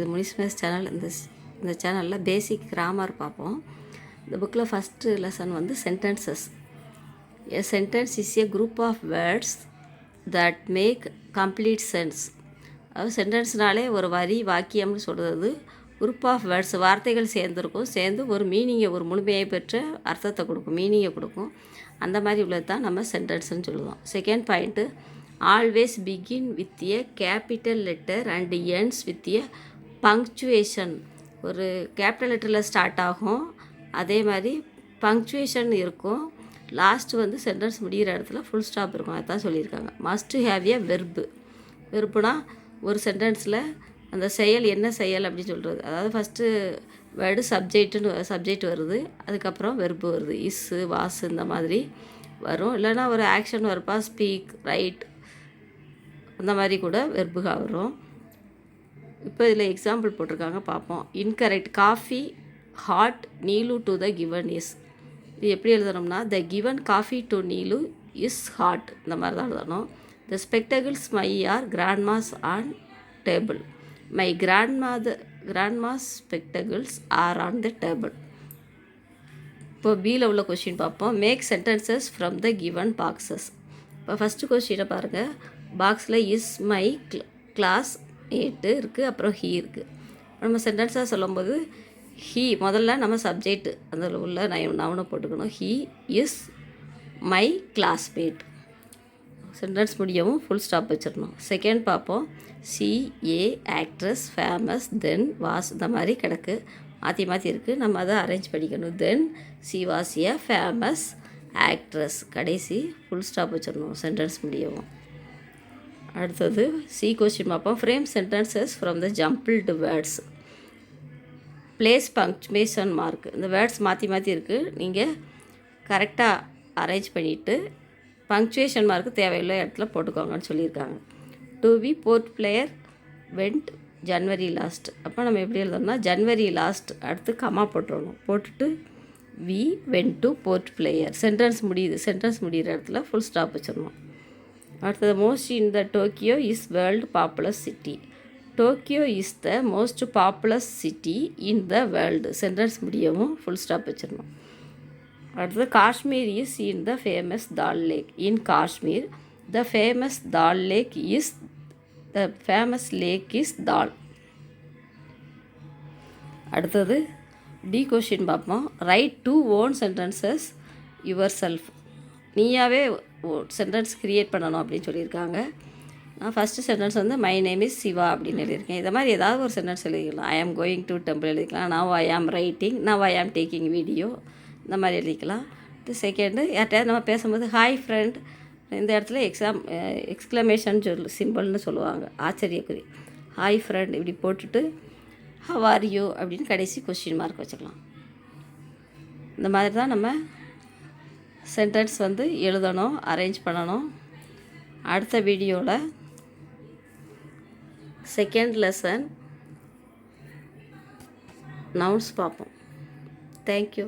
இது முனிஸ்மேஸ் சேனல். இந்த சேனலில் பேசிக் கிராமர் பார்ப்போம். இந்த புக்கில் ஃபஸ்ட்டு லெசன் வந்து sentences. A sentence is a group of words that make complete sense. அதாவது சென்டென்ஸ்னாலே ஒரு வரி வாக்கியம்னு சொல்கிறது. குரூப் ஆஃப் வேர்ட்ஸ் வார்த்தைகள் சேர்ந்துருக்கும், சேர்ந்து ஒரு மீனிங்கை, ஒரு முழுமையை பெற்ற அர்த்தத்தை கொடுக்கும், மீனிங்கை கொடுக்கும். அந்த மாதிரி உள்ளது தான் நம்ம சென்டென்ஸ்னு சொல்லுவோம். Second point, always begin with a capital letter and ends with a punctuation. ஒரு கேபிட்டல் லெட்டரில் ஸ்டார்ட் ஆகும், அதே மாதிரி பங்க்சுவேஷன் இருக்கும். லாஸ்ட்டு வந்து சென்டென்ஸ் முடிகிற இடத்துல ஃபுல் ஸ்டாப் இருக்கும். அதுதான் சொல்லியிருக்காங்க. Must have a verb. வெர்புனா ஒரு சென்டென்ஸில் அந்த செயல் என்ன செயல் அப்படின்னு சொல்கிறது. அதாவது ஃபஸ்ட்டு வேர்டு சப்ஜெக்ட் வருது, அதுக்கப்புறம் வெர்பு வருது. இஸ்ஸு, வாசு இந்த மாதிரி வரும். இல்லைனா ஒரு ஆக்ஷன் வருப்பா, ஸ்பீக், ரைட், அந்த மாதிரி கூட வெர்புகாக வரும். இப்போ இதில் எக்ஸாம்பிள் போட்டிருக்காங்க, பார்ப்போம். Incorrect. Coffee hot Neelu to the given is. இது எப்படி எழுதணும்னா, the given coffee to Neelu is hot, இந்த மாதிரி தான் எழுதணும். The spectacles my are grandma's on table. My grandma's spectacles are on the table. இப்போ பியில் உள்ள கொஷின் பார்ப்போம். Make sentences from the given boxes. இப்போ ஃபஸ்ட்டு கொஷினை பாருங்கள். பாக்ஸில் இஸ் மை கிளாஸ் மேட்டு இருக்குது, அப்புறம் ஹீ இருக்குது. நம்ம சென்டென்ஸாக சொல்லும்போது ஹீ முதல்ல நம்ம சப்ஜெக்ட் அதில் உள்ள நவுனை போட்டுக்கணும். He is my classmate. Sentence முடியவும் ஃபுல் ஸ்டாப் வச்சிடணும். செகண்ட் பார்ப்போம். She a actress, famous, then was, இந்த மாதிரி கிடக்கு, மாற்றி மாற்றி இருக்குது. நம்ம அதை அரேஞ்ச் பண்ணிக்கணும். Then she was a famous actress. கடைசி ஃபுல் ஸ்டாப் வச்சிடணும் சென்டென்ஸ் முடியவும். அடுத்தது சி கொஸ்டின் பார்ப்போம். Frame sentences from the jumbled words. Place punctuation mark. இந்த வேர்ட்ஸ் மாற்றி மாற்றி இருக்குது, நீங்கள் கரெக்டாக அரேஞ்ச் பண்ணிவிட்டு பங்க்சுவேஷன் மார்க்கு தேவையில்லை இடத்துல போட்டுக்கோங்கன்னு சொல்லியிருக்காங்க. To be Port Blair went January last. அப்போ நம்ம எப்படி எழுதணும்னா, ஜனவரி லாஸ்ட் அடுத்து கமா போட்டுடணும். போட்டுட்டு we went to Port Blair. Sentence முடியுது, சென்டென்ஸ் முடிகிற இடத்துல ஃபுல் ஸ்டாப் வச்சிடணும். அடுத்தது most in the Tokyo is world popular city. Tokyo is the most popular city in the world. Sentence முடியவும் ஃபுல் ஸ்டாப் வச்சிடணும். அடுத்தது Kashmir is in the famous Dal lake. In Kashmir the famous Dal lake is the famous lake is Dal. அடுத்தது D question பார்ப்போம். Write two own sentences your self. நீயாவே sentence create பண்ணணும் அப்படின்னு சொல்லியிருக்காங்க. நான் first sentence வந்து மை நேம் இஸ் சிவா அப்படின்னு எழுதியிருக்கேன். இதை மாதிரி ஏதாவது ஒரு சென்டென்ஸ் எழுதிக்கலாம். ஐ ஆம் கோயிங் டு டெம்பிள் எழுதிக்கலாம். நவ் ஐ ஆம் ரைட்டிங், நவ் ஐ ஆம் டேக்கிங் வீடியோ, இந்த மாதிரி எழுதிக்கலாம். செகண்டு யார்கிட்டயாவது நம்ம பேசும்போது ஹாய் ஃப்ரெண்ட், இந்த இடத்துல எக்ஸ்க்ளமேஷன் சிம்பிள்னு சொல்லுவாங்க, ஆச்சரியக்குறி. ஹாய் ஃப்ரெண்ட் இப்படி போட்டுட்டு ஹவ் ஆர் யூ அப்படின்னு கடைசி கொஸ்டின் மார்க் வச்சுக்கலாம். இந்த மாதிரி தான் நம்ம சென்டென்ஸ் வந்து எழுதணும், அரேஞ்ச் பண்ணணும். அடுத்த வீடியோவில் செகண்ட் லெசன் நவுன்ஸ் பார்ப்போம். தேங்க்யூ.